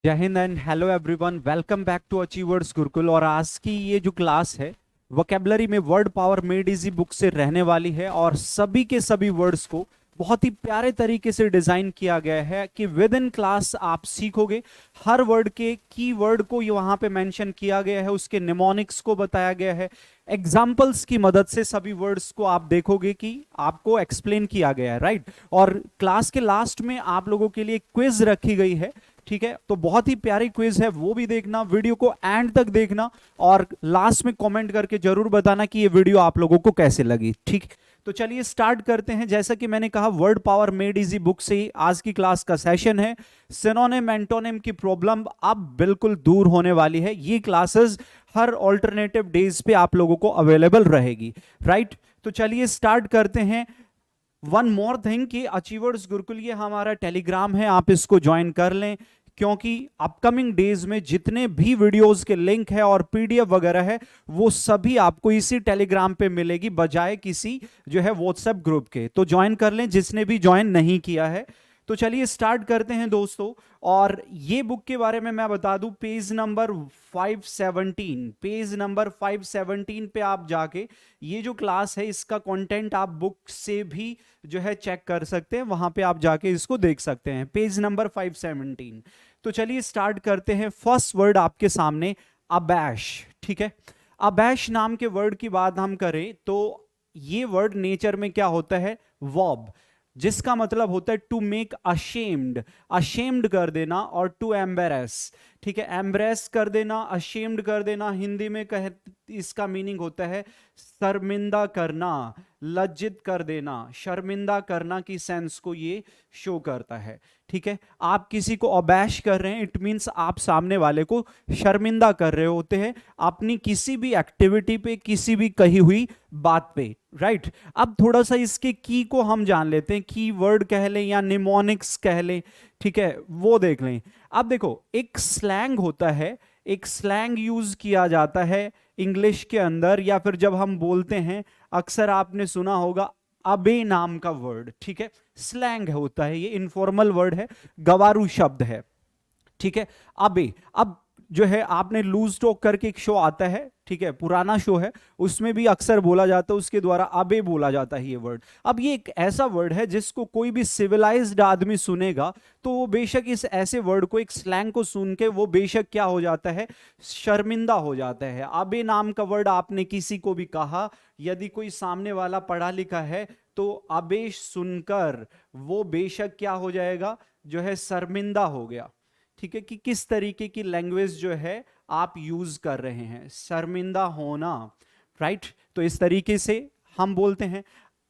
जय Hind and hello everyone, welcome back to Achievers Gurukul. और आज की ये जो क्लास है वोकेबलरी में word power made easy book से रहने वाली है और सभी के सभी वर्ड्स को बहुत ही प्यारे तरीके से डिजाइन किया गया है कि विद इन क्लास आप सीखोगे। हर वर्ड के की वर्ड को ये वहां पे मेंशन किया गया है, उसके निमोनिक्स को बताया गया है, एग्जाम्पल्स की मदद से सभी वर्ड्स को आप देखोगे कि आपको एक्सप्लेन किया गया है, राइट। और क्लास के लास्ट में आप लोगों के लिए क्विज रखी गई है, ठीक है। तो बहुत ही प्यारी क्विज है, वो भी देखना, वीडियो को एंड तक देखना और लास्ट में कमेंट करके जरूर बताना कि ये वीडियो आप लोगों को कैसे लगी, ठीक। तो चलिए स्टार्ट करते हैं। जैसा कि मैंने कहा, word power made easy book से आज की क्लास का सेशन है। सिनोनिम एंटोनिम की प्रॉब्लम अब बिल्कुल दूर होने वाली है। ये क्लासेस हर ऑल्टरनेटिव डेज पे आप लोगों को अवेलेबल रहेगी, राइट। तो चलिए स्टार्ट करते हैं। वन मोर थिंग कि अचीवर्स गुरुकुल ये हमारा टेलीग्राम है, आप इसको ज्वाइन कर लें, क्योंकि अपकमिंग डेज में जितने भी वीडियोस के लिंक है और पीडीएफ वगैरह है वो सभी आपको इसी टेलीग्राम पे मिलेगी, बजाय किसी जो है व्हाट्सएप ग्रुप के। तो ज्वाइन कर लें जिसने भी ज्वाइन नहीं किया है। तो चलिए स्टार्ट करते हैं दोस्तों। और ये बुक के बारे में मैं बता दूं, पेज नंबर 517, पेज नंबर 517 पे आप जाके ये जो क्लास है इसका कंटेंट आप बुक से भी जो है चेक कर सकते हैं, वहां पे आप जाके इसको देख सकते हैं, पेज नंबर 517। तो चलिए स्टार्ट करते हैं। फर्स्ट वर्ड आपके सामने अबैश, ठीक है। अबैश नाम के वर्ड की बात हम करें तो ये वर्ड नेचर में क्या होता है, वर्ब, जिसका मतलब होता है टू मेक अशेम्ड, अशेम्ड कर देना, और टू एम्बेरस, ठीक है, एम्ब्रेस कर देना, अशेम्ड कर देना। हिंदी में कह इसका मीनिंग होता है शर्मिंदा करना, लज्जित कर देना, शर्मिंदा करना की सेंस को ये शो करता है, ठीक है। आप किसी को अबैश कर रहे हैं, इट मींस आप सामने वाले को शर्मिंदा कर रहे होते हैं अपनी किसी भी एक्टिविटी पे, किसी भी कही हुई बात पे, राइट। अब थोड़ा सा इसके की को हम जान लेते हैं, की वर्ड कह लें या निमोनिक्स कह लें, ठीक है, वो देख लें। अब देखो, एक स्लैंग होता है, एक स्लैंग यूज किया जाता है इंग्लिश के अंदर, या फिर जब हम बोलते हैं, अक्सर आपने सुना होगा अबे नाम का वर्ड, ठीक है, स्लैंग होता है, ये इनफॉर्मल वर्ड है, गवारू शब्द है, ठीक है। अबे, अब जो है आपने लूज टॉक करके एक शो आता है, ठीक है, पुराना शो है, उसमें भी अक्सर बोला जाता है, उसके द्वारा अबे बोला जाता है ये वर्ड। अब ये एक ऐसा वर्ड है जिसको कोई भी सिविलाइज्ड आदमी सुनेगा तो वो बेशक इस ऐसे वर्ड को, एक स्लैंग को सुन के वो बेशक क्या हो जाता है, शर्मिंदा हो जाता है। अबे नाम का वर्ड आपने किसी को भी कहा, यदि कोई सामने वाला पढ़ा लिखा है तो अबे सुनकर वो बेशक क्या हो जाएगा, जो है शर्मिंदा हो गया, ठीक है, कि किस तरीके की लैंग्वेज जो है आप यूज कर रहे हैं, शर्मिंदा होना, राइट। तो इस तरीके से हम बोलते हैं।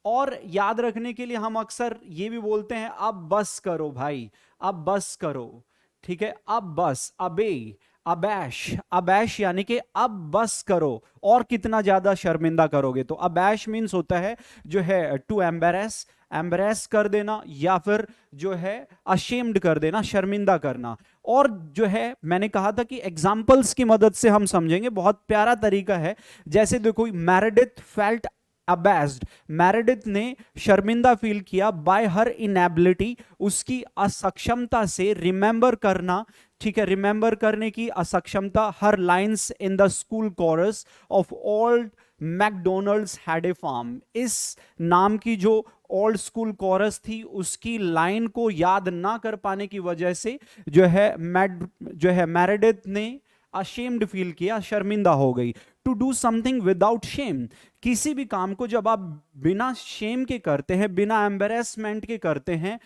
और याद रखने के लिए हम अक्सर ये भी बोलते हैं, अब बस करो भाई, अब बस करो, ठीक है, अब बस, अबे, अबैश, अबैश यानी कि अब बस करो, और कितना ज्यादा शर्मिंदा करोगे। तो अबैश मीन्स होता है जो है टू एम्बेरस, एम्बेरस कर देना, या फिर जो है अशेम्ड कर देना, शर्मिंदा करना। और जो है मैंने कहा था कि एग्जाम्पल्स की मदद से हम समझेंगे, बहुत प्यारा तरीका है। जैसे देखो, मैरेडिथ फेल्ट अबैस्ड, मैरेडिथ ने शर्मिंदा फील किया बाय हर इनएबिलिटी, उसकी असक्षमता से रिमेंबर करना, ठीक है, रिमेंबर करने की असक्षमता, her lines in the school chorus of old MacDonald's had a farm. इस नाम की जो ओल्ड स्कूल कोरस थी उसकी लाइन को याद ना कर पाने की वजह से जो है मैरेडिथ ने अशेम्ड फील किया, शर्मिंदा हो गई। To do something without shame, किसी भी काम को जब आप बिना शेम के करते हैं, बिना एम्बेरसमेंट के करते हैं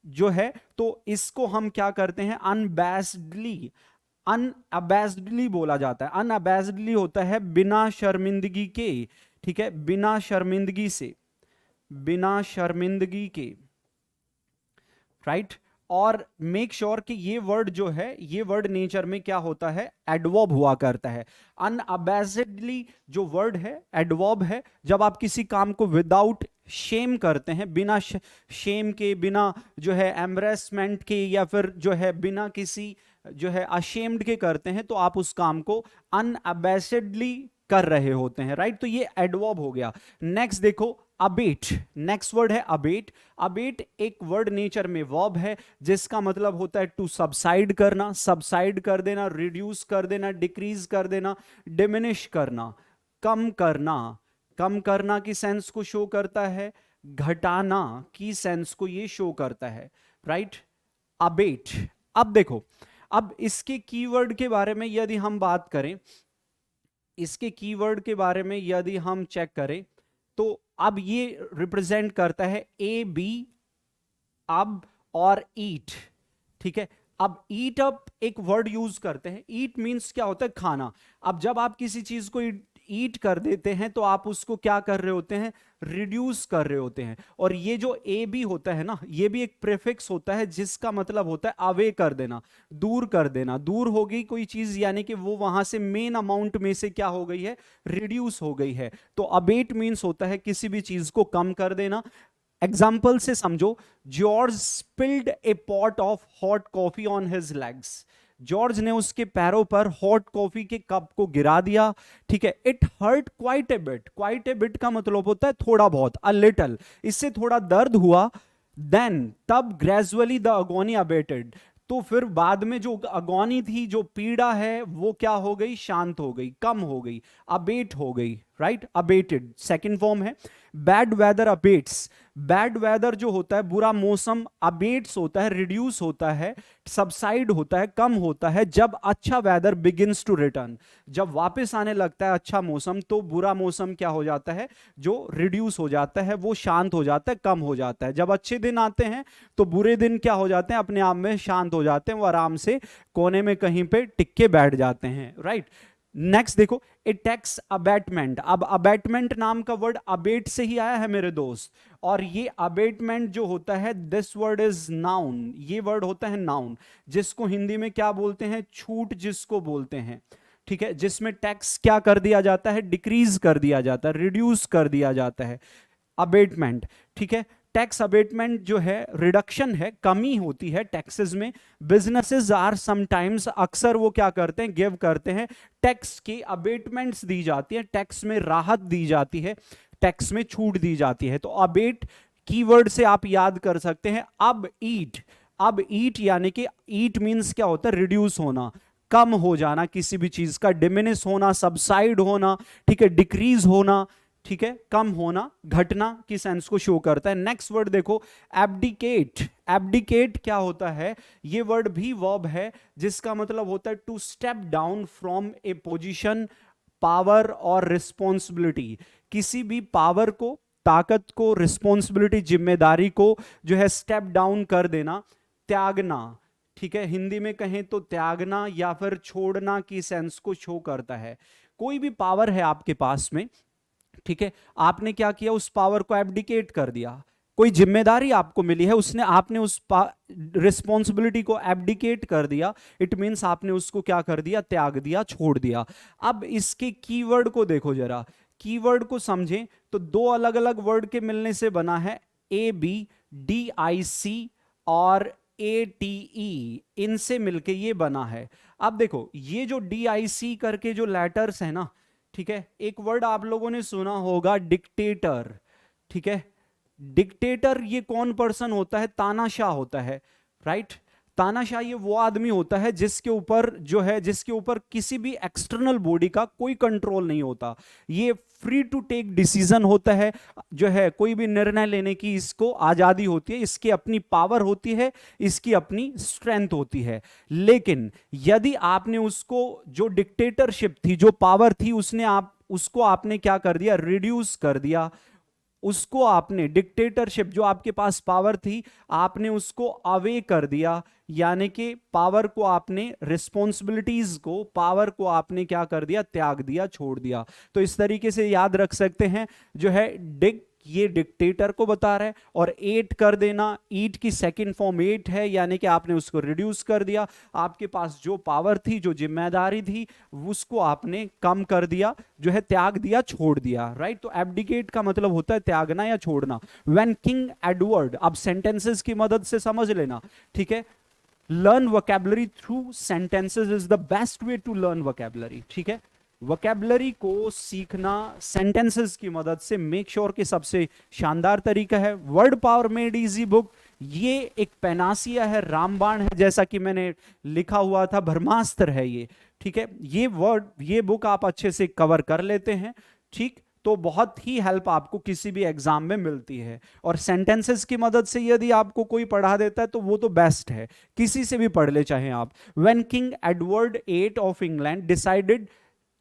जो है, तो इसको हम क्या करते हैं, अनबैस्डली, अनअबैस्डली बोला जाता है। अनअबैस्डली होता है बिना शर्मिंदगी के, ठीक है, बिना शर्मिंदगी से, बिना शर्मिंदगी के, राइट। और मेक श्योर कि ये वर्ड जो है, ये वर्ड नेचर में क्या होता है, एडवर्ब हुआ करता है। अनअबैस्डली जो वर्ड है एडवर्ब है, जब आप किसी काम को विदाउट शेम करते हैं, बिना शेम के, बिना जो है एम्ब्रेसमेंट के, या फिर जो है बिना किसी जो है अशेम्ड के करते हैं, तो आप उस काम को अनअबैस्डली कर रहे होते हैं, राइट। तो ये एडवर्ब हो गया। नेक्स्ट देखो, अबेट, नेक्स्ट वर्ड है अबेट। अबेट एक वर्ड नेचर में वर्ब है जिसका मतलब होता है टू सबसाइड करना, सबसाइड कर देना, रिड्यूस कर देना, डिक्रीज कर देना, डिमिनिश करना, कम करना। कम करना की सेंस को शो करता है, घटाना की सेंस को ये शो करता है, राइट। अबेट। अब देखो, अब इसके कीवर्ड के बारे में यदि हम बात करें, इसके कीवर्ड के बारे में यदि हम चेक करें तो अब ये रिप्रेजेंट करता है ए बी, अब और ईट, ठीक है। अब ईट अप एक वर्ड यूज करते हैं, ईट मींस क्या होता है, खाना। अब जब आप किसी चीज को ईट कर देते हैं तो आप उसको क्या कर रहे होते हैं, रिड्यूस कर रहे होते हैं। और ये जो ए बी होता है ना, ये भी एक प्रीफिक्स होता है जिसका मतलब होता है अवे कर देना, दूर कर देना। दूर हो गई कोई चीज यानी कि वो वहां से मेन अमाउंट में से क्या हो गई है, रिड्यूस हो गई है। तो अबेट मींस होता है किसी भी चीज को कम कर देना। एग्जाम्पल से समझो, George spilled a pot of hot coffee on his legs. George ने उसके पैरों पर हॉट कॉफी के कप को गिरा दिया, ठीक है। It hurt quite a bit, quite a bit का मतलब होता है थोड़ा बहुत, अ लिटल, इससे थोड़ा दर्द हुआ। देन तब ग्रेजुअली द अगोनी अबेटेड, तो फिर बाद में जो अगोनी थी, जो पीड़ा है, वो क्या हो गई, शांत हो गई, कम हो गई, अबेट हो गई, राइट। अबेटेड सेकंड फॉर्म है। Bad weather abates, bad weather जो होता है, बुरा मौसम, अबेट्स होता है, रिड्यूस होता है, सबसाइड होता है, कम होता है जब अच्छा वेदर बिगिंस टू रिटर्न, जब वापस आने लगता है अच्छा मौसम, तो बुरा मौसम क्या हो जाता है, जो रिड्यूस हो जाता है, वो शांत हो जाता है, कम हो जाता है। जब अच्छे दिन आते हैं तो बुरे दिन क्या हो जाते हैं, अपने आप में शांत हो जाते हैं, वो आराम से कोने में कहीं पे टिक के बैठ जाते हैं, राइट। नेक्स्ट देखो, ए टैक्स अबेटमेंट। अब अबेटमेंट नाम का वर्ड अबेट से ही आया है मेरे दोस्त, और ये अबेटमेंट जो होता है, दिस वर्ड इज नाउन, ये वर्ड होता है नाउन, जिसको हिंदी में क्या बोलते हैं, छूट जिसको बोलते हैं, ठीक है। जिसमें टैक्स क्या कर दिया जाता है, डिक्रीज कर दिया जाता है, रिड्यूस कर दिया जाता है, अबेटमेंट, ठीक है। टैक्स अबेटमेंट जो है रिडक्शन है, कमी होती है टैक्सेस में। बिजनेसेस आर समटाइम्स, अक्सर वो क्या करते हैं, गिव करते हैं, टैक्स की अबेटमेंट्स दी जाती है, टैक्स में राहत दी जाती है, टैक्स में छूट दी जाती है। तो अबेट कीवर्ड से आप याद कर सकते हैं। अब ईट, अब ईट यानी कि ईट मींस क्या होता है, रिड्यूस होना, कम हो जाना किसी भी चीज का, डिमिनिश होना, सबसाइड होना, ठीक है, डिक्रीज होना, ठीक है, कम होना, घटना की सेंस को शो करता है। नेक्स्ट वर्ड देखो, एब्डिकेट। एब्डिकेट क्या होता है, ये वर्ड भी वर्ब है जिसका मतलब होता है to step down from a position, power और रिस्पॉन्सिबिलिटी। किसी भी पावर को, ताकत को, रिस्पॉन्सिबिलिटी, जिम्मेदारी को जो है स्टेप डाउन कर देना, त्यागना, ठीक है। हिंदी में कहें तो त्यागना या फिर छोड़ना की सेंस को शो करता है। कोई भी पावर है आपके पास में, ठीक है, आपने क्या किया, उस पावर को एब्डिकेट कर दिया। कोई जिम्मेदारी आपको मिली है, उसने आपने उस रिस्पॉन्सिबिलिटी को एब्डिकेट कर दिया, इट मींस आपने उसको क्या कर दिया, त्याग दिया, छोड़ दिया। अब इसके कीवर्ड को देखो जरा, कीवर्ड को समझें तो दो अलग अलग वर्ड के मिलने से बना है, ए बी, डी आई सी और ए टी ई, इनसे मिलके ये बना है। अब देखो, ये जो डी आई सी करके जो लेटर्स है ना, ठीक है, एक वर्ड आप लोगों ने सुना होगा, डिक्टेटर, ठीक है। डिक्टेटर ये कौन पर्सन होता है, तानाशाह होता है, राइट। तानाशाह ये वो आदमी होता है जिसके ऊपर जो है, जिसके ऊपर किसी भी एक्सटर्नल बॉडी का कोई कंट्रोल नहीं होता, ये फ्री टू टेक डिसीजन होता है, जो है कोई भी निर्णय लेने की इसको आजादी होती है, इसकी अपनी पावर होती है, इसकी अपनी स्ट्रेंथ होती है। लेकिन यदि आपने उसको, जो डिक्टेटरशिप थी, जो पावर थी, उसने आप उसको आपने क्या कर दिया, रिड्यूस कर दिया, उसको आपने, डिक्टेटरशिप जो आपके पास पावर थी, आपने उसको अवे कर दिया, यानी कि पावर को आपने, रिस्पॉन्सिबिलिटीज को, पावर को आपने क्या कर दिया, त्याग दिया, छोड़ दिया। तो इस तरीके से याद रख सकते हैं, जो है डिक, ये डिक्टेटर को बता रहा है, और एट कर देना, ईट की सेकंड फॉर्म एट है, यानी कि आपने उसको रिड्यूस कर दिया, आपके पास जो पावर थी, जो जिम्मेदारी थी, उसको आपने कम कर दिया, जो है त्याग दिया, छोड़ दिया, राइट। तो एब्डिकेट का मतलब होता है त्यागना या छोड़ना। व्हेन किंग एडवर्ड, अब सेंटेंसेस की मदद से समझ लेना, ठीक है। Learn vocabulary through sentences is the best way to learn vocabulary, ठीक है। वोकैबुलरी को सीखना सेंटेंसेस की मदद से मेक श्योर कि सबसे शानदार तरीका है। Word power made easy book, ये एक पैनासिया है, रामबाण है, जैसा कि मैंने लिखा हुआ था, ब्रह्मास्त्र है ये। ठीक है, ये बुक आप अच्छे से कवर कर लेते हैं, ठीक, तो बहुत ही हेल्प आपको किसी भी एग्जाम में मिलती है। और सेंटेंसेस की मदद से यदि आपको कोई पढ़ा देता है तो वो तो बेस्ट है, किसी से भी पढ़ ले चाहे आप। When King Edward eight of England decided,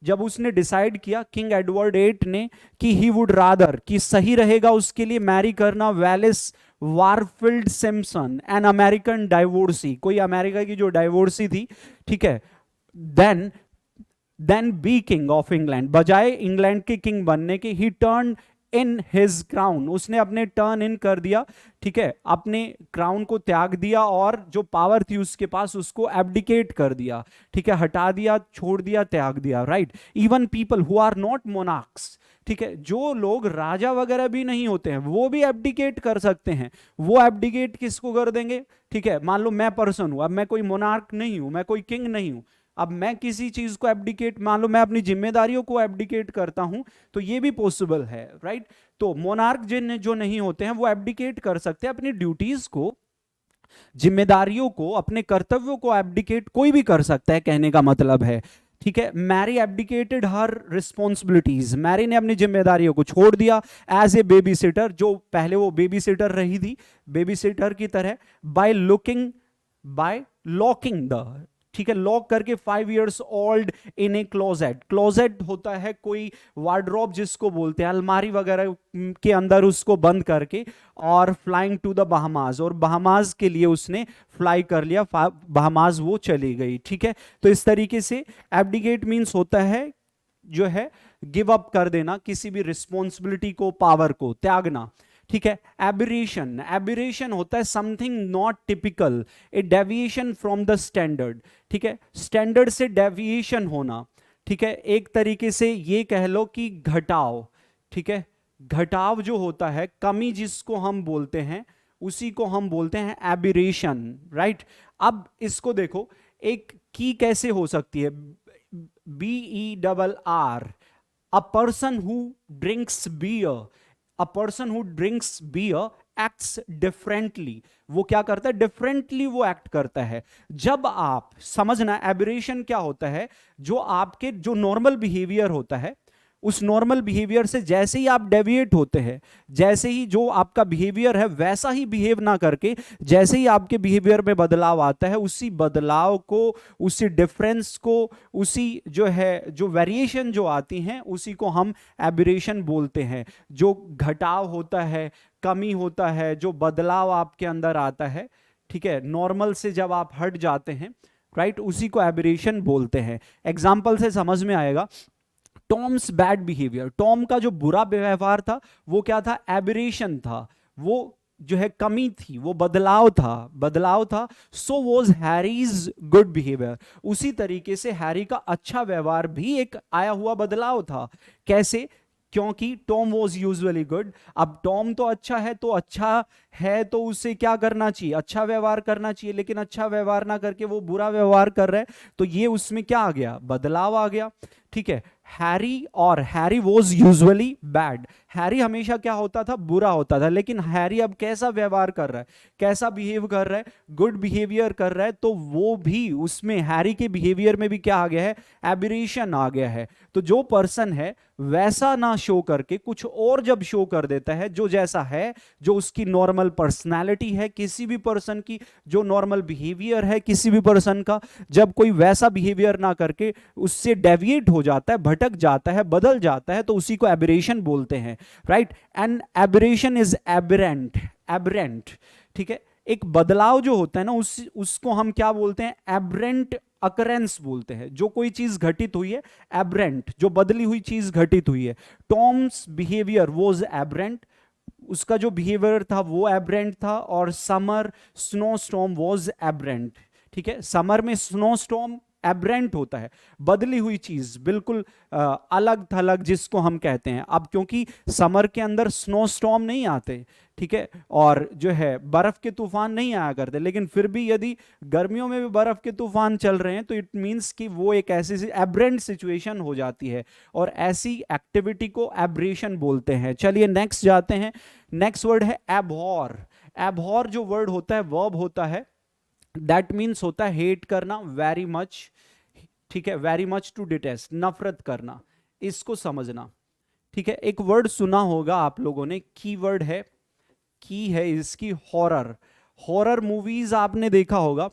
जब उसने डिसाइड किया किंग एडवर्ड एट ने कि ही वुड रादर, कि सही रहेगा उसके लिए मैरी करना Wallis Warfield Simpson, an American divorcee, कोई अमेरिका की जो डाइवोर्सी थी, ठीक है, then be king of England, बजाय इंग्लैंड के किंग बनने के, he turn in his crown, उसने अपने टर्न इन कर दिया, ठीक है, अपने क्राउन को त्याग दिया और जो पावर थी उसके पास उसको एब्डिकेट कर दिया, ठीक है, हटा दिया, छोड़ दिया, त्याग दिया, right. Even people who are not monarchs, ठीक है, जो लोग राजा वगैरह भी नहीं होते हैं वो भी एब्डिकेट कर सकते हैं। वो एब्डिकेट किसको कर देंगे, ठीक है, मान लो मैं पर्सन हूं, अब मैं कोई मोनार्क नहीं हूं, मैं कोई किंग नहीं हूं, अब मैं किसी चीज को एब्डिकेट, मान लो मैं अपनी जिम्मेदारियों को एब्डिकेट करता हूं, तो ये भी पॉसिबल है, राइट। तो मोनार्क जिन जो नहीं होते हैं वो एब्डिकेट कर सकते हैं अपनी ड्यूटीज को, जिम्मेदारियों को, अपने कर्तव्यों को एब्डिकेट कोई भी कर सकता है, कहने का मतलब है, ठीक है। मैरी एब्डिकेटेड हर रिस्पॉन्सिबिलिटीज, मैरी ने अपनी जिम्मेदारियों को छोड़ दिया एज ए बेबी सिटर, जो पहले वो बेबी सिटर रही थी, बेबी सिटर की तरह, बाय लॉकिंग द, ठीक है, लॉक करके 5 years old in A closet, closet होता है कोई वार्डरोब जिसको बोलते हैं, अलमारी वगैरह के अंदर उसको बंद करके, और फ्लाइंग टू द बहामाज, और बहामाज के लिए उसने फ्लाई कर लिया, बहामाज वो चली गई, ठीक है। तो इस तरीके से एब्डिकेट मीन्स होता है जो है गिव अप कर देना, किसी भी रिस्पॉन्सिबिलिटी को, पावर को त्यागना, ठीक है। एबरेशन, एबरेशन होता है something not typical, A deviation from the standard, ठीक है, स्टैंडर्ड से डेविएशन होना, ठीक है, एक तरीके से ये कह लो कि घटाव, ठीक है, घटाव जो होता है, कमी जिसको हम बोलते हैं उसी को हम बोलते हैं एबरेशन, राइट। अब इसको देखो, एक की कैसे हो सकती है, BERR, a person who drinks beer, a person who drinks beer acts differently, वो क्या करता है, डिफरेंटली वो एक्ट करता है। जब आप समझना एबरेशन क्या होता है, जो आपके जो नॉर्मल बिहेवियर होता है, उस नॉर्मल बिहेवियर से जैसे ही आप डेविएट होते हैं, जैसे ही जो आपका बिहेवियर है वैसा ही बिहेव ना करके, जैसे ही आपके बिहेवियर में बदलाव आता है, उसी बदलाव को, उसी डिफरेंस को, उसी जो है जो वेरिएशन जो आती हैं उसी को हम एबरेशन बोलते हैं। जो घटाव होता है, कमी होता है, जो बदलाव आपके अंदर आता है, ठीक है, नॉर्मल से जब आप हट जाते हैं, राइट, उसी को एबरेशन बोलते हैं। एग्जाम्पल से समझ में आएगा, टॉम्स बैड बिहेवियर, टॉम का जो बुरा व्यवहार था वो क्या था, एबरेशन था, वो जो है कमी थी, वो बदलाव था। So was Harry's good behaviour, उसी तरीके से हैरी का अच्छा व्यवहार भी एक आया हुआ बदलाव था। कैसे, क्योंकि टॉम वॉज यूजुअली गुड, अब टॉम तो अच्छा है, तो उसे क्या करना चाहिए, अच्छा व्यवहार करना चाहिए, लेकिन अच्छा व्यवहार ना करके वो बुरा व्यवहार कर रहा है, तो ये उसमें क्या आ गया, बदलाव आ गया, ठीक है। Harry was usually bad, Harry हमेशा क्या होता था, बुरा होता था, लेकिन हैरी अब कैसा व्यवहार कर रहा है, कैसा बिहेव कर रहा है, गुड बिहेवियर कर रहा है, तो वो भी उसमें हैरी के बिहेवियर में भी क्या आ गया है, एबरेशन आ गया है। तो जो पर्सन है वैसा ना शो करके कुछ और जब शो कर देता है, जो जैसा है, जो उसकी नॉर्मल पर्सनैलिटी है, किसी भी पर्सन की जो नॉर्मल बिहेवियर है किसी भी पर्सन का, जब कोई वैसा बिहेवियर ना करके उससे डेविएट हो जाता है, भटक जाता है, बदल जाता है, तो उसी को एबरेशन बोलते हैं, right. And aberration is aberrant, ठीक है, एक बदलाव जो होता है ना उसको हम क्या बोलते हैं, एबरेंट अकरेंस बोलते हैं। जो कोई चीज घटित हुई है, एबरेंट, जो बदली हुई चीज घटित हुई है। टॉम्स बिहेवियर वॉज एबरेंट, उसका जो बिहेवियर था वो एबरेंट था, और summer snow storm was aberrant, ठीक है, समर में स्नो स्टॉर्म एबरेंट होता है, बदली हुई चीज, बिल्कुल अलग थलग जिसको हम कहते हैं। अब क्योंकि समर के अंदर स्नो स्टॉर्म नहीं आते, ठीक है, और जो है बर्फ के तूफान नहीं आया करते, लेकिन फिर भी यदि गर्मियों में भी बर्फ के तूफान चल रहे हैं तो इट मींस कि वो एक ऐसी एब्रेंट सिचुएशन हो जाती है, और ऐसी एक्टिविटी को एब्रेशन बोलते हैं। चलिए नेक्स्ट जाते हैं। नेक्स्ट वर्ड है एबहॉर। एबहॉर जो वर्ड होता है, वर्ब होता है, दैट मीन्स होता है हेट करना, वेरी मच, ठीक है, वेरी मच टू डिटेस्ट, नफरत करना, इसको समझना। ठीक है, एक वर्ड सुना होगा आप लोगों ने, की वर्ड है, की है इसकी हॉरर। हॉरर मूवीज आपने देखा होगा,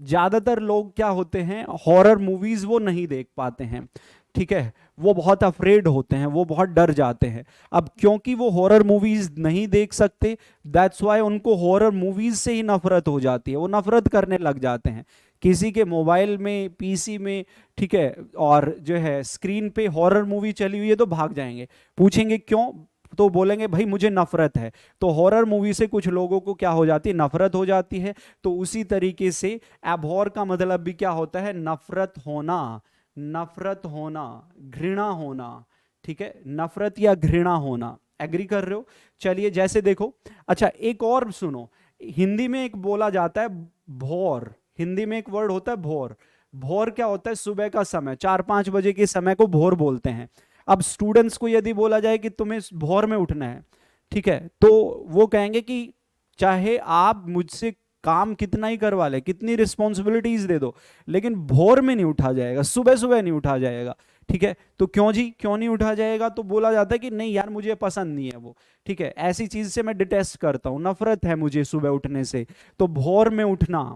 ज्यादातर लोग क्या होते हैं, हॉरर मूवीज वो नहीं देख पाते हैं। ठीक है, वो बहुत अफ्रेड होते हैं, वो बहुत डर जाते हैं। अब क्योंकि वो हॉरर मूवीज नहीं देख सकते, दैट्स वाई उनको हॉरर मूवीज से ही नफरत हो जाती है, वो नफरत करने लग जाते हैं। किसी के मोबाइल में, पीसी में, ठीक है, और जो है स्क्रीन पे हॉरर मूवी चली हुई है तो भाग जाएंगे, पूछेंगे क्यों, तो बोलेंगे भाई मुझे नफरत है। तो हॉरर मूवी से कुछ लोगों को क्या हो जाती है, नफरत हो जाती है। तो उसी तरीके से एबहॉर का मतलब भी क्या होता है, नफरत होना, नफरत होना, घृणा होना। ठीक है, नफरत या घृणा होना, एग्री कर रहे हो? चलिए जैसे देखो, अच्छा एक और सुनो, हिंदी में एक बोला जाता है भोर, हिंदी में एक वर्ड होता है भोर। भोर क्या होता है, सुबह का समय, 4-5 बजे के समय को भोर बोलते हैं। अब स्टूडेंट्स को यदि बोला जाए कि तुम्हें भोर में उठना है, ठीक है, तो वो कहेंगे कि चाहे आप मुझसे काम कितना ही करवा ले, कितनी रिस्पॉन्सिबिलिटीज दे दो, लेकिन भोर में नहीं उठा जाएगा, सुबह सुबह नहीं उठा जाएगा। ठीक है, तो क्यों जी, क्यों नहीं उठा जाएगा? तो बोला जाता है कि नहीं यार मुझे पसंद नहीं है वो, ठीक है, ऐसी चीज से मैं डिटेस्ट करता हूं, नफरत है मुझे सुबह उठने से। तो भोर में उठना,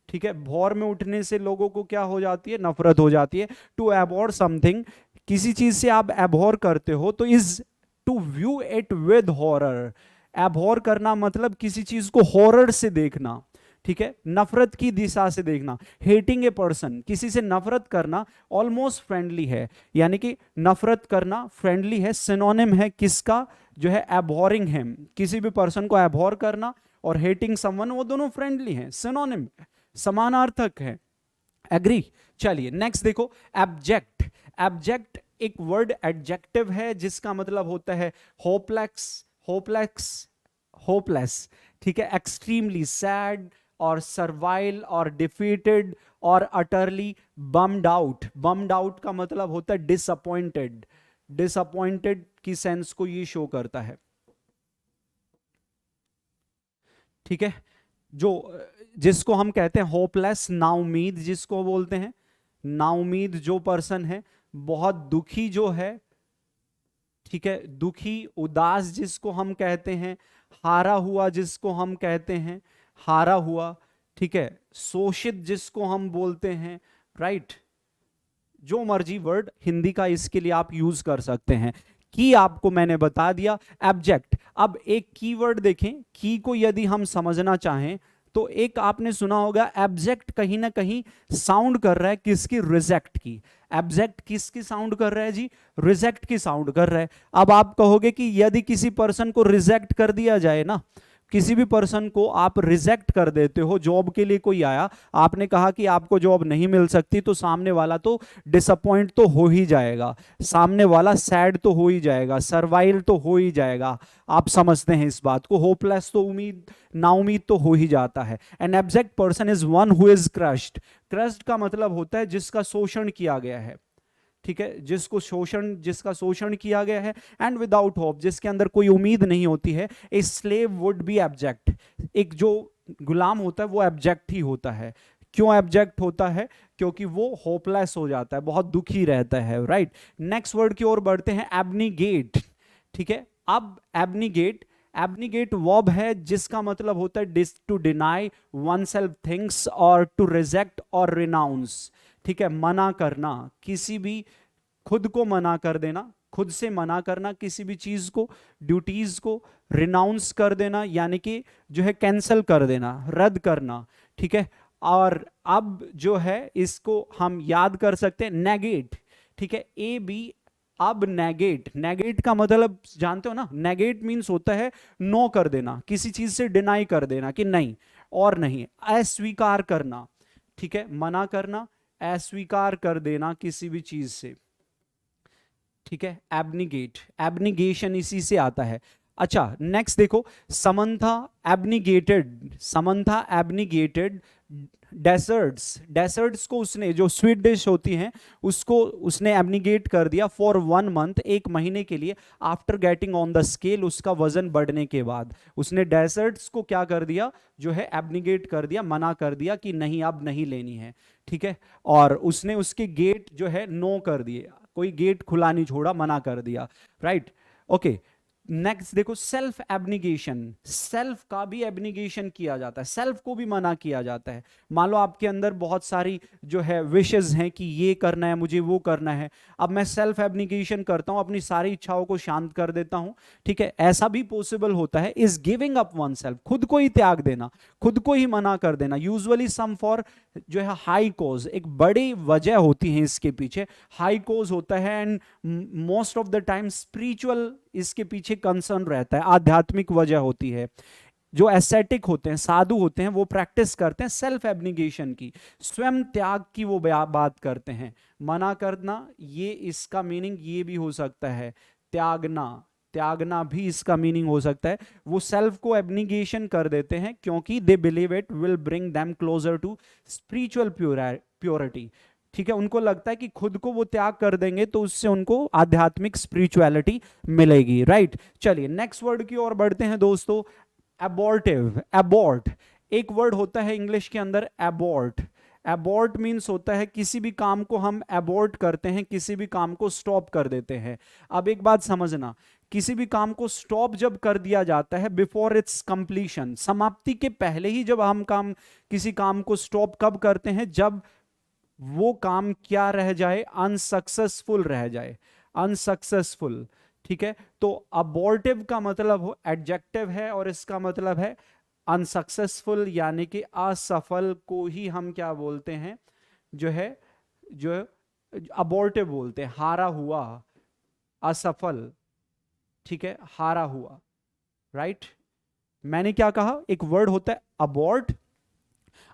ठीक है, भोर में उठने से लोगों को क्या हो जाती है, नफरत हो जाती है। टू अबॉर समथिंग, किसी चीज से आप अबॉर करते हो तो is to view it with horror. अबॉर करना मतलब किसी चीज को हॉरर से देखना, ठीक है, नफरत की दिशा से देखना। हेटिंग ए पर्सन, किसी से नफरत करना ऑलमोस्ट फ्रेंडली है, यानी कि नफरत करना फ्रेंडली है, सिनोनिम है किसका, जो है एबॉरिंग हिम। किसी भी पर्सन को एबॉर करना और हेटिंग समवन, वो दोनों फ्रेंडली हैं, सिनोनिम, समानार्थक है, एग्री। चलिए नेक्स्ट देखो, एब्जेक्ट। एब्जेक्ट एक वर्ड एडजेक्टिव है जिसका मतलब होता है होपलेस, होपलेस, होपलेस, ठीक है, एक्सट्रीमली सैड और सर्वाइल और डिफीटेड और utterly bummed out. Bummed out का मतलब होता है डिसअपॉइंटेड, डिसअपॉइंटेड की सेंस को ये शो करता है। ठीक है, जो जिसको हम कहते हैं होपलेस, नाउमीद जिसको बोलते हैं, नाउमीद जो पर्सन है, बहुत दुखी जो है, ठीक है, दुखी, उदास जिसको हम कहते हैं, हारा हुआ जिसको हम कहते हैं, हारा हुआ, ठीक है, शोषित जिसको हम बोलते हैं, राइट, जो मर्जी वर्ड हिंदी का इसके लिए आप यूज कर सकते हैं। की आपको मैंने बता दिया, एब्जेक्ट। अब एक कीवर्ड देखें, की को यदि हम समझना चाहें तो एक आपने सुना होगा एब्जेक्ट कहीं ना कहीं साउंड कर रहा है किसकी, रिजेक्ट की। एब्जेक्ट किसकी साउंड कर रहा है जी, रिजेक्ट की साउंड कर रहा है। अब आप कहोगे कि यदि किसी पर्सन को रिजेक्ट कर दिया जाए ना, किसी भी पर्सन को आप रिजेक्ट कर देते हो, जॉब के लिए कोई आया, आपने कहा कि आपको जॉब नहीं मिल सकती, तो सामने वाला तो डिसअपॉइंट तो हो ही जाएगा, सामने वाला सैड तो हो ही जाएगा, सर्वाइल तो हो ही जाएगा। आप समझते हैं इस बात को, होपलेस तो उम्मीद, नाउमीद तो हो ही जाता है। An abject person is one who is crushed. Crushed का मतलब होता है जिसका शोषण किया गया है, ठीक है, जिसको शोषण, जिसका शोषण किया गया है। एंड विदाउट होप, जिसके अंदर कोई उम्मीद नहीं होती है। A slave would be abject, एक जो गुलाम होता है वो एब्जेक्ट ही होता है। क्यों एब्जेक्ट होता है? क्योंकि वो होपलेस हो जाता है, बहुत दुखी रहता है, राइट। नेक्स्ट वर्ड की ओर बढ़ते हैं, एब्नीगेट, ठीक है। अब एब्नीगेट, एब्नीगेट वर्ब है जिसका मतलब होता है to deny oneself things और टू रिजेक्ट और रिनाउंस, ठीक है, मना करना, किसी भी, खुद को मना कर देना, खुद से मना करना किसी भी चीज को, ड्यूटीज को, रिनाउंस कर देना यानी कि जो है कैंसल कर देना, रद्द करना, ठीक है। और अब जो है इसको हम याद कर सकते हैं, नेगेट, ठीक है, ए बी। अब नेगेट, नेगेट का मतलब जानते हो ना, नेगेट मीन्स होता है नो कर देना, किसी चीज से डिनाई कर देना कि नहीं और नहीं, अस्वीकार करना, ठीक है, मना करना, अस्वीकार कर देना किसी भी चीज से, ठीक है। एब्निगेट, एब्निगेशन इसी से आता है। अच्छा नेक्स्ट देखो, समंथा एब्निगेटेड डेसर्ट्स, डेसर्ट्स को उसने, जो स्वीट डिश होती हैं उसको उसने एब्निगेट कर दिया फॉर 1 मंथ, 1 महीने के लिए, after getting on the scale, उसका वजन बढ़ने के बाद उसने डेसर्ट्स को क्या कर दिया, जो है एब्निगेट कर दिया, मना कर दिया कि नहीं अब नहीं लेनी है, ठीक है। और उसने उसके गेट जो है नो कर दिए, कोई गेट खुला नहीं छोड़ा, मना कर दिया, राइट, ओके। नेक्स्ट देखो, सेल्फ एब्निगेशन, सेल्फ का भी एब्निगेशन किया जाता है, सेल्फ को भी मना किया जाता है। मान लो आपके अंदर बहुत सारी जो है विशेस हैं कि ये करना है मुझे, वो करना है, अब मैं सेल्फ एब्निगेशन करता हूं, अपनी सारी इच्छाओं को शांत कर देता हूं, ठीक है, ऐसा भी पॉसिबल होता है। Is giving up one self, खुद को ही त्याग देना, खुद को ही मना कर देना, यूजुअली सम फॉर जो है हाई कोज, एक बड़ी वजह होती है इसके पीछे, हाई कोज होता है, and most of the time spiritual इसके पीछे कंसर्न रहता है, आध्यात्मिक वजह होती है। जो एस्थेटिक होते हैं, साधु होते हैं, वो प्रैक्टिस करते हैं सेल्फ एब्निगेशन की, स्वयं त्याग की वो बात करते हैं। मना करना, ये इसका मीनिंग ये भी हो सकता है, त्यागना, त्यागना भी इसका मीनिंग हो सकता है। वो सेल्फ को एब्निगेशन कर देते हैं क्योंकि they believe it will bring them closer to spiritual purity, ठीक है, उनको लगता है कि खुद को वो त्याग कर देंगे तो उससे उनको आध्यात्मिक स्पिरिचुअलिटी मिलेगी, राइट। चलिए नेक्स्ट वर्ड की ओर बढ़ते हैं दोस्तों, एबॉर्टिव, एबॉर्ट, एक वर्ड होता है इंग्लिश के अंदर एबॉर्ट। एबॉर्ट मीन्स होता है किसी भी काम को हम एबॉर्ट करते हैं, किसी भी काम को स्टॉप कर देते हैं। अब एक बात समझना, किसी भी काम को स्टॉप जब कर दिया जाता है बिफोर इट्स कंप्लीशन, समाप्ति के पहले ही जब हम किसी काम को स्टॉप कब करते हैं, जब वो काम क्या रह जाए, अनसक्सेसफुल रह जाए, अनसक्सेसफुल, ठीक है। तो अबॉर्टिव का मतलब हो एडजेक्टिव है और इसका मतलब है अनसक्सेसफुल, यानी कि असफल को ही हम क्या बोलते हैं, जो है, जो अबॉर्टिव बोलते हैं, हारा हुआ, असफल, ठीक है, हारा हुआ, राइट। मैंने क्या कहा, एक वर्ड होता है अबॉर्ट,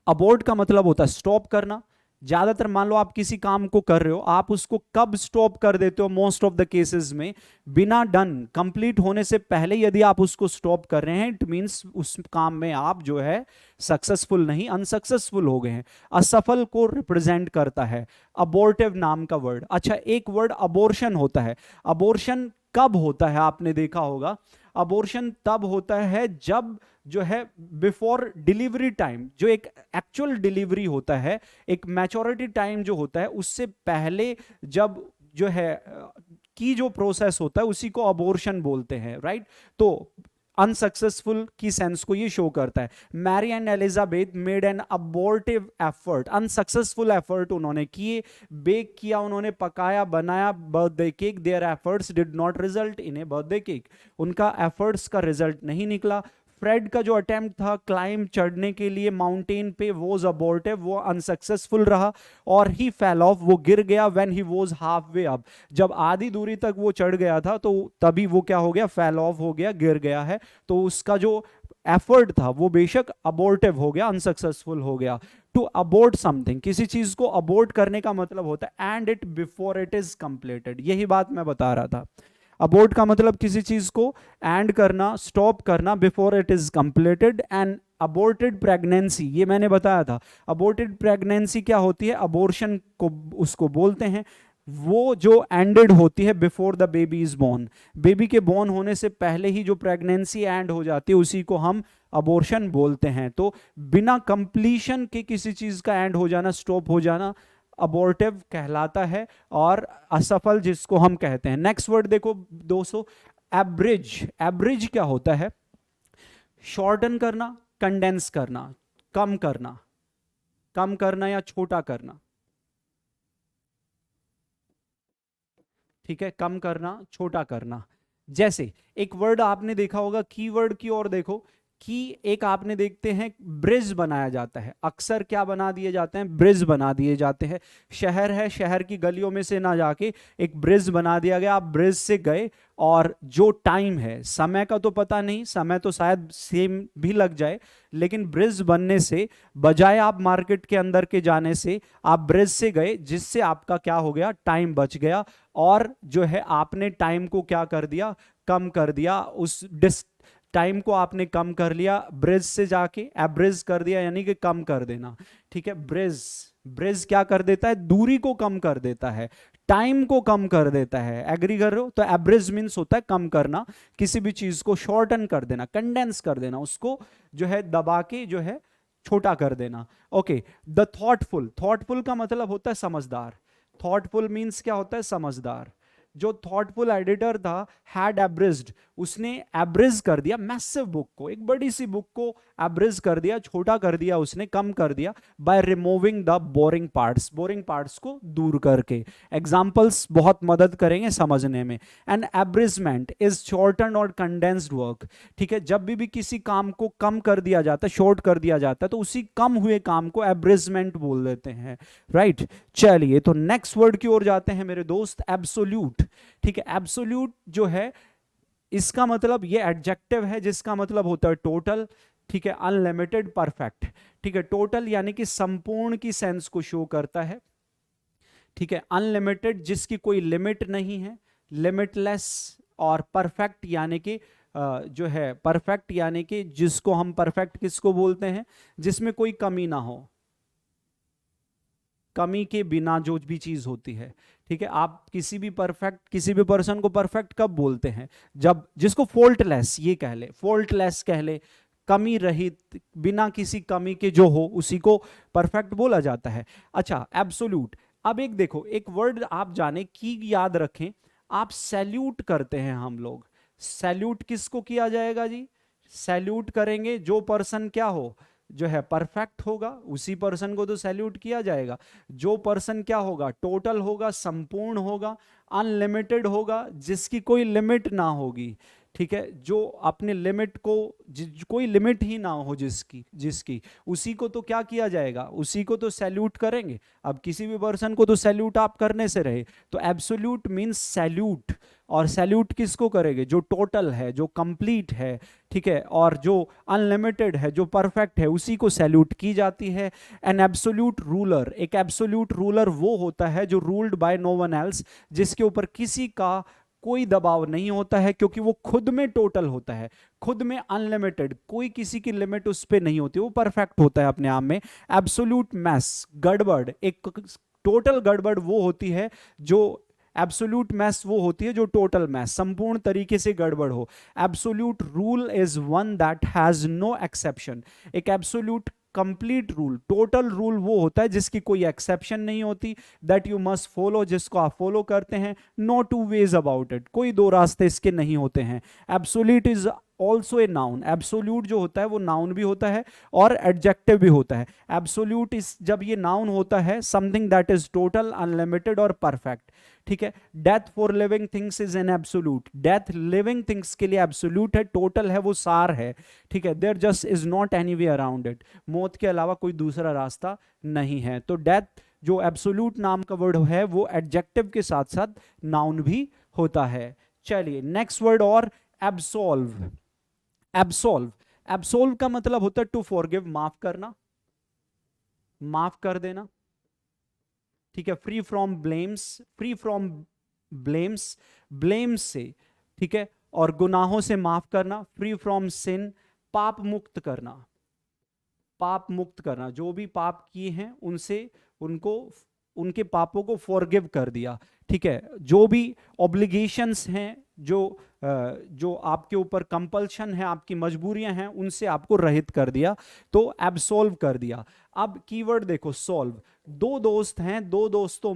अबॉर्ट का मतलब होता है स्टॉप करना। ज्यादातर मान लो आप किसी काम को कर रहे हो, आप उसको कब स्टॉप कर देते हो, मोस्ट ऑफ द केसेस में बिना डन कंप्लीट होने से पहले यदि आप उसको स्टॉप कर रहे हैं, इट मींस उस काम में आप जो है सक्सेसफुल नहीं, अनसक्सेसफुल हो गए हैं। असफल को रिप्रेजेंट करता है अबॉर्टिव नाम का वर्ड। अच्छा, एक वर्ड अबॉर्शन होता है, अबॉर्शन कब होता है आपने देखा होगा, अबॉर्शन तब होता है जब जो है बिफोर डिलीवरी टाइम, जो एक एक्चुअल डिलीवरी होता है, एक मैच्योरिटी टाइम जो होता है, उससे पहले जब जो है की जो प्रोसेस होता है उसी को अबॉर्शन बोलते हैं, राइट। तो अनसक्सेसफुल की सेंस को ये शो करता है। Mary and Elizabeth made an abortive effort, unsuccessful effort उन्होंने किए, बेक किया उन्होंने, पकाया, बनाया birthday cake, their efforts did not result in a birthday cake, उनका एफर्ट्स का रिजल्ट नहीं निकला। फ्रेड का जो अटेम्प्ट था क्लाइम चढ़ने के लिए माउंटेन पे, वॉज अबॉर्टिव, वो अनसक्सेसफुल रहा, और ही फेल ऑफ, वो गिर गया, when he was half way up, जब आधी दूरी तक वो चढ़ गया था तो तभी वो क्या हो गया, फेल ऑफ हो गया, गिर गया है। तो उसका जो एफर्ट था वो बेशक अबॉर्टिव हो गया, अनसक्सेसफुल हो गया। टू अबॉर्ट समथिंग, किसी चीज को अबॉर्ट करने का मतलब होता है and it before it is completed, यही बात मैं बता रहा था। अबॉर्ट का मतलब किसी चीज को एंड करना, स्टॉप करना before it is completed. And aborted pregnancy, ये मैंने बताया था, अबॉर्टेड प्रेगनेंसी क्या होती है, अबॉर्शन को उसको बोलते हैं, वो जो एंडेड होती है before the baby is born, baby के बोर्न होने से पहले ही जो प्रेगनेंसी एंड हो जाती है उसी को हम अबॉर्शन बोलते हैं। तो बिना कंप्लीशन के किसी चीज का एंड हो जाना, स्टॉप हो जाना, अबॉर्टिव कहलाता है, और असफल जिसको हम कहते हैं। नेक्स्ट वर्ड देखो दोस्तों, एब्रिज, एब्रिज क्या होता है, शॉर्टन करना, कंडेंस करना, कम करना, कम करना या छोटा करना, ठीक है, कम करना, छोटा करना। जैसे एक वर्ड आपने देखा होगा, कीवर्ड की ओर देखो, कि एक आपने देखते हैं ब्रिज बनाया जाता है, अक्सर क्या बना दिए जाते हैं, ब्रिज बना दिए जाते हैं। शहर है, शहर की गलियों में से ना जाके एक ब्रिज बना दिया गया, आप ब्रिज से गए और जो टाइम है, समय का तो पता नहीं, समय तो शायद सेम भी लग जाए, लेकिन ब्रिज बनने से बजाय आप मार्केट के अंदर के जाने से आप ब्रिज से गए, जिससे आपका क्या हो गया, टाइम बच गया। और जो है आपने टाइम को क्या कर दिया, कम कर दिया, उस टाइम को आपने कम कर लिया, ब्रिज से जाके एब्रिज कर दिया, यानी कि कम कर देना। ठीक है, ब्रिज ब्रिज क्या कर देता है, दूरी को कम कर देता है, टाइम को कम कर देता है। एग्री कर रहे हो? तो एब्रिज मीन्स होता है कम करना, किसी भी चीज को शॉर्टन कर देना, कंडेंस कर देना, उसको जो है दबा के जो है छोटा कर देना। ओके, द थॉटफुल, थॉटफुल का मतलब होता है समझदार। थॉटफुल मीन्स क्या होता है, समझदार। जो थॉटफुल एडिटर था हैड एब्रिज्ड, उसने एब्रिज कर दिया मैसिव बुक को, एक बड़ी सी बुक को एब्रिज कर दिया, छोटा कर दिया, उसने कम कर दिया, by removing the boring parts, boring parts को दूर करके। एग्जांपल्स बहुत मदद करेंगे समझने में। एन एब्रिजमेंट इज शॉर्टन और कंडेंस्ड वर्क। ठीक है, जब भी किसी काम को कम कर दिया जाता है, शॉर्ट कर दिया जाता है, तो उसी कम हुए काम को एब्रिजमेंट बोल देते हैं। राइट, चलिए तो नेक्स्ट वर्ड की ओर जाते हैं मेरे दोस्त, एब्सोल्यूट। ठीक है, एब्सोल्यूट जो है इसका मतलब, ये एडजेक्टिव है जिसका मतलब होता है टोटल। ठीक है, अनलिमिटेड, परफेक्ट। ठीक है, टोटल यानी कि संपूर्ण की सेंस को शो करता है। ठीक है, अनलिमिटेड जिसकी कोई लिमिट नहीं है, लिमिटलेस, और परफेक्ट यानी कि जो है परफेक्ट यानी कि जिसको हम परफेक्ट किसको बोलते हैं, जिसमें कोई कमी ना हो, कमी के बिना जो भी चीज होती है। ठीक है, आप किसी भी पर्सन को परफेक्ट कब बोलते हैं, जब जिसको फॉल्टलेस ये कह ले, फॉल्टलेस कह ले, कमी रहित, बिना किसी कमी के जो हो, उसी को परफेक्ट बोला जाता है। अच्छा, एब्सोल्यूट। अब एक देखो, एक वर्ड आप जाने की याद रखें, आप सैल्यूट करते हैं हम लोग, सैल्यूट किसको किया जाएगा जी, सैल्यूट करेंगे जो पर्सन क्या हो, जो है परफेक्ट होगा, उसी पर्सन को तो सैल्यूट किया जाएगा। जो पर्सन क्या होगा, टोटल होगा, संपूर्ण होगा, अनलिमिटेड होगा, जिसकी कोई लिमिट ना होगी। ठीक है, जो अपने लिमिट को, कोई लिमिट ही ना हो जिसकी जिसकी उसी को तो क्या किया जाएगा, उसी को तो सैल्यूट करेंगे। अब किसी भी पर्सन को तो सैल्यूट आप करने से रहे, तो एब्सोल्यूट मींस सैल्यूट। और सैल्यूट किसको करेंगे, जो टोटल है, जो कंप्लीट है। ठीक है, और जो अनलिमिटेड है, जो परफेक्ट है, उसी को सैल्यूट की जाती है। एन एब्सोल्यूट रूलर, एक एब्सोल्यूट रूलर वो होता है जो ruled by no one else, जिसके ऊपर किसी का कोई दबाव नहीं होता है, क्योंकि वो खुद में टोटल होता है, खुद में अनलिमिटेड, कोई किसी की लिमिट उस पर नहीं होती, वो परफेक्ट होता है अपने आप में। एब्सोल्यूट मैस, गड़बड़, एक टोटल गड़बड़ वो होती है जो, एब्सोल्यूट मैस वो होती है जो टोटल मैस, संपूर्ण तरीके से गड़बड़ हो। Absolute rule is one that has no exception, एक absolute complete rule, total rule वो होता है जिसकी कोई एक्सेप्शन नहीं होती, दैट यू मस्ट फॉलो, जिसको आप फॉलो करते हैं, no two ways about it, कोई दो रास्ते इसके नहीं होते हैं। Absolute is also a noun, absolute जो होता है वो नाउन भी होता है और एडजेक्टिव भी होता है। एब्सोल्यूट इस, जब ये नाउन होता है, something that is total, unlimited और परफेक्ट। ठीक है, death for living things is an absolute, death living things के लिए एब्सोल्यूट है, टोटल है, वो सार है। ठीक है, there just is not any way around it, मौत के अलावा कोई दूसरा रास्ता नहीं है। तो डेथ जो एब्सोल्यूट नाम का वर्ड है वो एडजेक्टिव के साथ साथ नाउन भी होता है। चलिए नेक्स्ट वर्ड, और एब्सॉल्व। एब्सॉल्व, एब्सॉल्व का मतलब होता है टू फॉरगिव, माफ करना, माफ कर देना। ठीक है, free from blames, free from blames, blames से, ठीक है, और गुनाहों से माफ करना, फ्री फ्रॉम सिन, पाप मुक्त करना, पाप मुक्त करना, जो भी पाप किए हैं उनसे, उनको, उनके पापों को फॉरगिव कर दिया। ठीक है, जो भी ऑब्लिगेशंस हैं, जो आपके ऊपर कंपल्शन है, आपकी मजबूरियां हैं, उनसे आपको रहित कर दिया, तो एब्सॉल्व कर दिया। अब कीवर्ड देखो, सॉल्व। दो दोस्त हैं, दो दोस्तों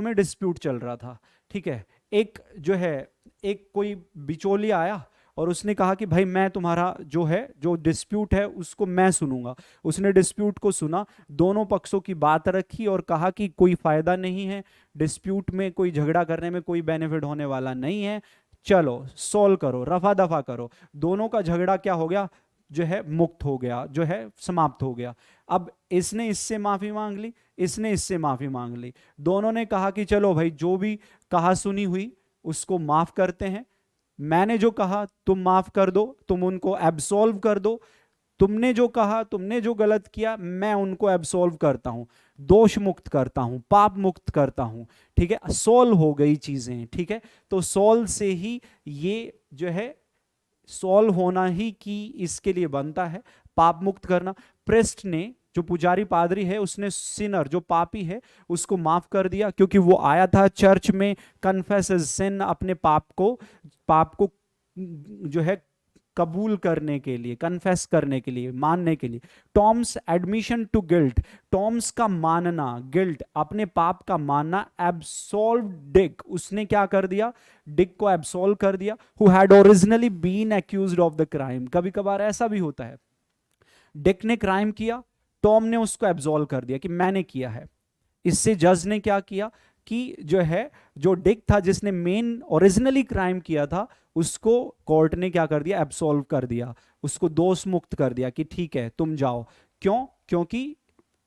में डिस्प्यूट चल रहा था। ठीक है, एक जो है, एक कोई बिचौलिया आया और उसने कहा कि भाई मैं तुम्हारा जो है, जो डिस्प्यूट है उसको मैं सुनूंगा। उसने डिस्प्यूट को सुना, दोनों पक्षों की बात रखी और कहा कि कोई फायदा नहीं है डिस्प्यूट में, कोई झगड़ा करने में कोई बेनिफिट होने वाला नहीं है, चलो सोल्व करो, रफा दफा करो, दोनों का झगड़ा क्या हो गया, जो है मुक्त हो गया, जो है समाप्त हो गया। अब इसने इससे माफी मांग ली, इसने इससे माफी मांग ली, दोनों ने कहा कि चलो भाई जो भी कहा सुनी हुई उसको माफ करते हैं, मैंने जो कहा तुम माफ कर दो, तुम उनको एब्सॉल्व कर दो, तुमने जो कहा, तुमने जो गलत किया, मैं उनको एब्सॉल्व करता हूं, दोष मुक्त करता हूं, पाप मुक्त करता हूं। ठीक है, सोल्व हो गई चीजें। ठीक है, तो सोल्व से ही ये जो है सॉल्व होना ही की इसके लिए बनता है, पाप मुक्त करना। प्रेस्ट ने, जो पुजारी पादरी है, उसने सिनर, जो पापी है, उसको माफ कर दिया, क्योंकि वो आया था चर्च में कन्फेस सिन, अपने पाप को जो है कबूल करने के लिए, कन्फेस करने के लिए, मानने के लिए। Tom's admission to guilt, Tom's का मानना, गिल्ट, अपने पाप का मानना, एब्सॉल्व डिक, उसने क्या कर दिया, डिक को एब्सॉल्व कर दिया, who had originally been accused of the crime. कभी कभार ऐसा भी होता है, डिक ने क्राइम किया, टॉम ने उसको एब्सॉल्व कर दिया कि मैंने किया है। इससे जज ने क्या किया कि जो है, जो डिक था जिसने मेन ओरिजिनली क्राइम किया था, उसको कोर्ट ने क्या कर दिया, एब्सॉल्व कर दिया, उसको दोष मुक्त कर दिया कि ठीक है तुम जाओ। क्यों? क्योंकि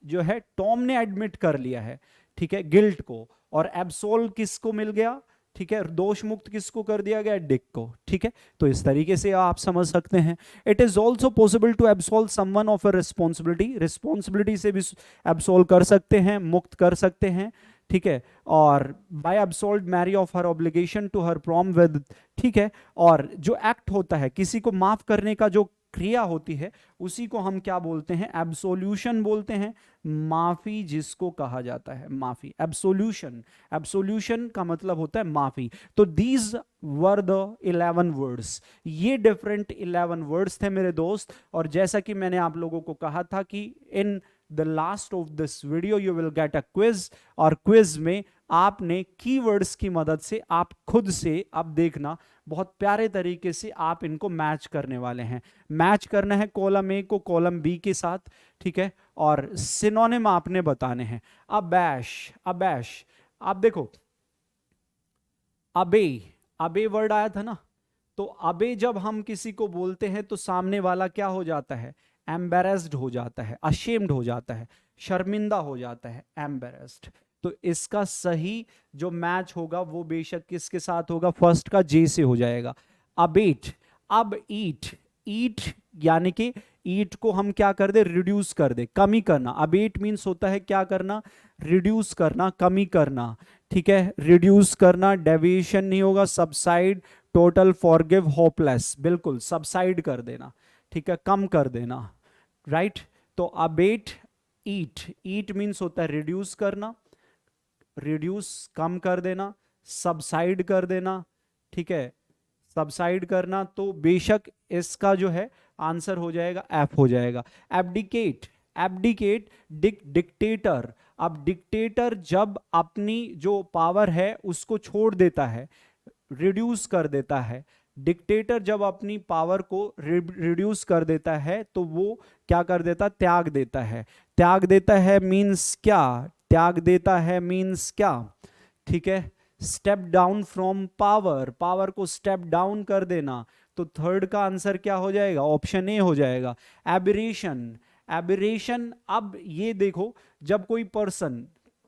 जो है टॉम ने एडमिट कर लिया है, ठीक है, गिल्ट को, और एब्सॉल्व किसको मिल गया, ठीक है, दोष मुक्त किसको कर दिया गया, डिक को। ठीक है, तो इस तरीके से आप समझ सकते हैं। It is also possible to absolve someone of a responsibility, responsibility से भी एब्सॉल्व कर सकते हैं, मुक्त कर सकते हैं। ठीक है, और by absolve Mary of her obligation to her prom with. ठीक है, और जो एक्ट होता है, किसी को माफ करने का जो क्रिया होती है, उसी को हम क्या बोलते हैं, एब्सोल्यूशन बोलते हैं। माफी जिसको कहा जाता है, माफी, एब्सोल्यूशन। एब्सोल्यूशन का मतलब होता है माफी। तो दीज वर द 11 वर्ड्स, ये डिफरेंट 11 वर्ड्स थे मेरे दोस्त। और जैसा कि मैंने आप लोगों को कहा था कि in the last of this video you will get a quiz, और क्विज में आपने कीवर्ड्स की मदद से आप खुद से, अब देखना बहुत प्यारे तरीके से आप इनको मैच करने वाले हैं। मैच करना है कॉलम ए को कॉलम बी के साथ। ठीक है, और सिनोनिम आपने बताने हैं। अबैश, अबैश, आप देखो, अबे, अबे वर्ड आया था ना, तो अबे जब हम किसी को बोलते हैं तो सामने वाला क्या हो जाता है, एम्बेरेस्ड हो जाता है, अशेम्ड हो जाता है, शर्मिंदा हो जाता है, एम्बेरेस्ड। तो इसका सही जो मैच होगा वो बेशक किसके साथ होगा, फर्स्ट का जे से हो जाएगा, अबेट। अब ईट, ईट यानी कि ईट को हम क्या कर दे, रिड्यूस कर दे, कमी करना। अबेट मीन्स होता है क्या करना, रिड्यूस करना, कमी करना। ठीक है, रिड्यूस करना, डेविएशन नहीं होगा, सबसाइड, टोटल, फॉरगिव, होपलेस, बिल्कुल सबसाइड कर देना। ठीक है, कम कर देना, राइट। तो अबेट, ईट, ईट मीन्स होता है रिड्यूस करना, रिड्यूस कम कर देना, सबसाइड कर देना। ठीक है, सबसाइड करना, तो बेशक इसका जो है आंसर हो जाएगा एफ हो जाएगा। Abdicate, abdicate, dictator. अब डिक्टेटर जब अपनी जो पावर है उसको छोड़ देता है, रिड्यूस कर देता है, डिक्टेटर जब अपनी पावर को रिड्यूस कर देता है तो वो क्या कर देता, त्याग देता है। त्याग देता है मीन्स क्या, त्याग देता है मीन्स क्या, ठीक है, step down from power, power को स्टेप डाउन कर देना। तो थर्ड का आंसर क्या हो जाएगा, ऑप्शन ए हो जाएगा, एबिरेशन। एबिरेशन, अब ये देखो, जब कोई पर्सन,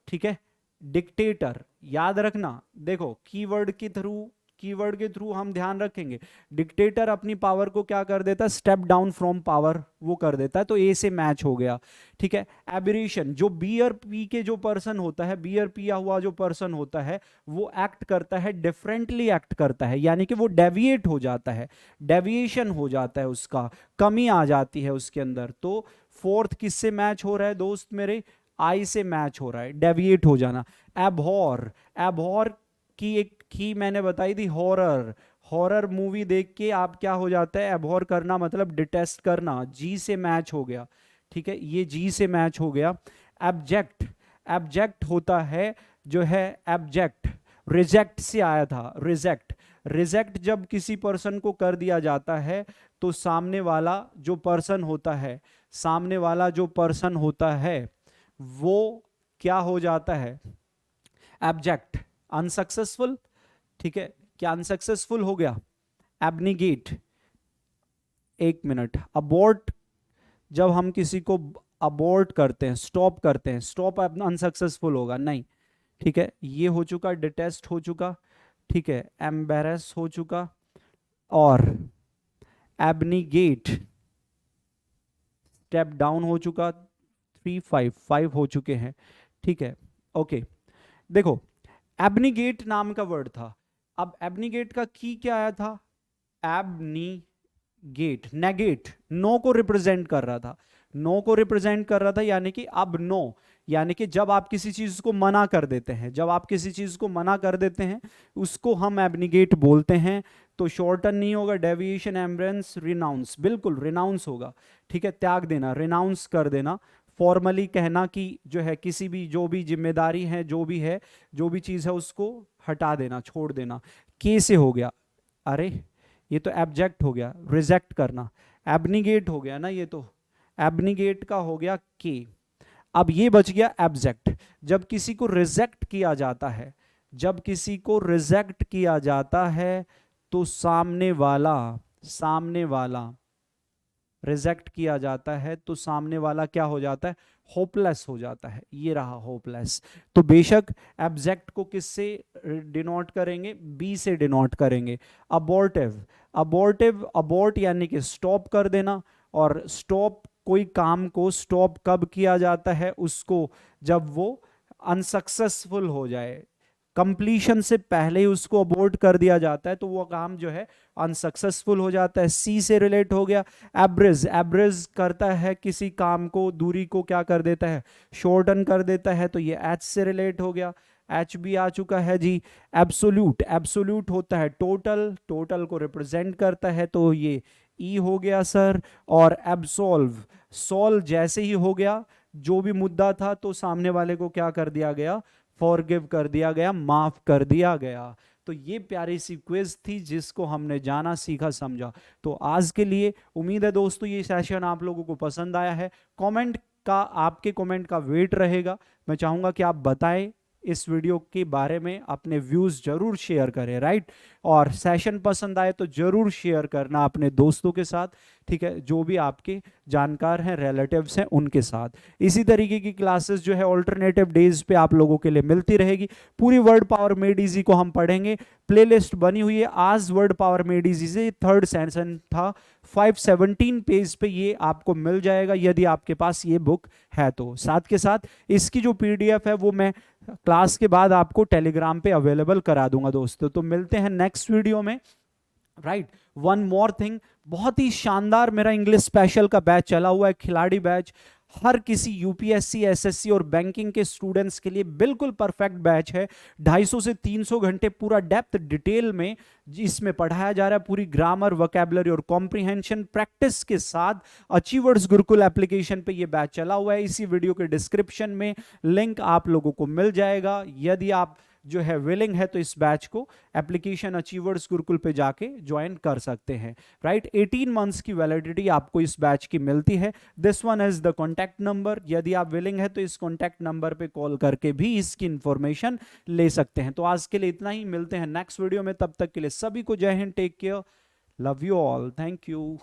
ठीक है, डिक्टेटर, याद रखना, देखो कीवर्ड के थ्रू हम ध्यान रखेंगे। डिक्टेटर अपनी पावर को क्या कर देता है, स्टेप डाउन फ्रॉम पावर, वो कर देता है, तो ए से मैच हो गया। ठीक है, एबिरेशन, जो बियर पी के जो पर्सन होता है, बियर पिया हुआ जो पर्सन होता है, वो एक्ट करता है, डिफरेंटली एक्ट करता है, यानी कि वो डेविएट हो जाता है, डेविएशन हो जाता है, उसका कमी आ जाती है उसके अंदर। तो फोर्थ किससे मैच हो रहा है दोस्त मेरे, आई से मैच हो रहा है, डेविएट हो जाना। एबहॉर, एबहॉर की एक की मैंने बताई थी, हॉरर, हॉरर मूवी देख के आप क्या हो जाता है, एबहॉर करना मतलब डिटेस्ट करना, जी से मैच हो गया। ठीक है, ये जी से मैच हो गया। एब्जेक्ट, एब्जेक्ट होता है जो है, एब्जेक्ट रिजेक्ट से आया था, रिजेक्ट। रिजेक्ट जब किसी पर्सन को कर दिया जाता है तो सामने वाला जो पर्सन होता है, सामने वाला जो पर्सन होता है वो क्या हो जाता है, एब्जेक्ट, अनसक्सेसफुल। ठीक है, क्या अनसक्सेसफुल हो गया? एबनीगेट, एक मिनट, अबॉर्ट, जब हम किसी को अबॉर्ट करते हैं, स्टॉप करते हैं, स्टॉप अनसक्सेसफुल होगा नहीं, ठीक है, ये हो चुका, डिटेस्ट हो चुका, ठीक है, एम्बेरस हो चुका, और एबनीगेट, स्टेप डाउन हो चुका, 3 5 हो चुके हैं, ठीक है, ओके। देखो, एबनीगेट नाम का वर्ड था, अब एबनीगेट का की क्या आया था? एबनीगेट, नेगेट, नो को रिप्रेजेंट कर रहा था, नो को रिप्रेजेंट कर रहा था, यानी कि अब नो, यानी कि जब आप किसी चीज को मना कर देते हैं, जब आप किसी चीज को मना कर देते हैं उसको हम एबनीगेट बोलते हैं। तो शॉर्टन नहीं होगा, डेविएशन, एम्ब्रेंस, रिनाउंस, बिल्कुल रिनाउंस होगा, ठीक है, त्याग देना, रिनाउंस कर देना, फॉर्मली कहना कि जो है किसी भी, जो भी जिम्मेदारी है, जो भी है, जो भी चीज है उसको हटा देना, छोड़ देना। के से हो गया, अरे ये तो एब्जेक्ट हो गया, रिजेक्ट करना, एबनीगेट हो गया ना, ये तो एबनीगेट का हो गया के। अब ये बच गया एब्जेक्ट। जब किसी को रिजेक्ट किया जाता है, जब किसी को रिजेक्ट किया जाता है तो सामने वाला, सामने वाला रिजेक्ट किया जाता है तो सामने वाला क्या हो जाता है? होपलेस हो जाता है, ये रहा होपलेस। तो बेशक एब्जेक्ट को किससे डिनोट करेंगे? बी से डिनोट करेंगे। अबॉर्टिव, अबॉर्टिव, अबॉर्ट यानी कि स्टॉप कर देना, और स्टॉप, कोई काम को स्टॉप कब किया जाता है? उसको जब वो अनसक्सेसफुल हो जाए, कंप्लीशन से पहले ही उसको अबॉर्ट कर दिया जाता है तो वो काम जो है अनसक्सेसफुल हो जाता है। सी से रिलेट हो गया। एब्रिज, एब्रिज करता है किसी काम को, दूरी को क्या कर देता है? शॉर्टन कर देता है, तो ये एच से रिलेट हो गया। एच भी आ चुका है जी। एब्सोल्यूट, एब्सोल्यूट होता है टोटल, टोटल को रिप्रेजेंट करता है, तो ये ई हो गया सर। और एब्सोल्व, सॉल्व जैसे ही हो गया, जो भी मुद्दा था तो सामने वाले को क्या कर दिया गया? फॉरगिव कर दिया गया, माफ कर दिया गया। तो ये प्यारी सी क्विज थी जिसको हमने जाना, सीखा, समझा। तो आज के लिए उम्मीद है दोस्तों ये सेशन आप लोगों को पसंद आया है। कमेंट का, आपके कमेंट का वेट रहेगा। मैं चाहूंगा कि आप बताएं इस वीडियो के बारे में, अपने व्यूज जरूर शेयर करें, राइट। और सेशन पसंद आए तो जरूर शेयर करना अपने दोस्तों के साथ, ठीक है, जो भी आपके जानकार हैं, रिलेटिव्स हैं, उनके साथ। इसी तरीके की क्लासेस जो है ऑल्टरनेटिव डेज पे आप लोगों के लिए मिलती रहेगी। पूरी वर्ड पावर मेड इजी को हम पढ़ेंगे, प्लेलिस्ट बनी हुई है। आज वर्ड पावर मेड इजी से थर्ड सेशन था, 517 पेज पे ये आपको मिल जाएगा यदि आपके पास ये बुक है तो। साथ के साथ इसकी जो पीडीएफ है वो मैं क्लास के बाद आपको टेलीग्राम पे अवेलेबल करा दूंगा दोस्तों। तो मिलते हैं नेक्स्ट वीडियो में, राइट। वन मोर थिंग, बहुत ही शानदार मेरा इंग्लिश स्पेशल का बैच चला हुआ है, खिलाड़ी बैच। हर किसी यूपीएससी, एसएससी और बैंकिंग के स्टूडेंट्स के लिए बिल्कुल परफेक्ट बैच है। 250 से 300 घंटे पूरा डेप्थ डिटेल में इसमें पढ़ाया जा रहा है। पूरी ग्रामर, वोकैबुलरी और कॉम्प्रिहेंशन प्रैक्टिस के साथ अचीवर्स गुरुकुल एप्लीकेशन पे ये बैच चला हुआ है। इसी वीडियो के डिस्क्रिप्शन में लिंक आप लोगों को मिल जाएगा। यदि आप जो है विलिंग है तो इस बैच को एप्लीकेशन अचीवर्स गुरुकुल पे जाके ज्वाइन कर सकते हैं, राइट। 18 मंथ्स की वैलिडिटी आपको इस बैच की मिलती है। This one is the contact number. यदि आप विलिंग है तो इस कॉन्टैक्ट नंबर पे कॉल करके भी इसकी इंफॉर्मेशन ले सकते हैं। तो आज के लिए इतना ही, मिलते हैं नेक्स्ट वीडियो में। तब तक के लिए सभी को जय Hind, take care, love you all, thank you.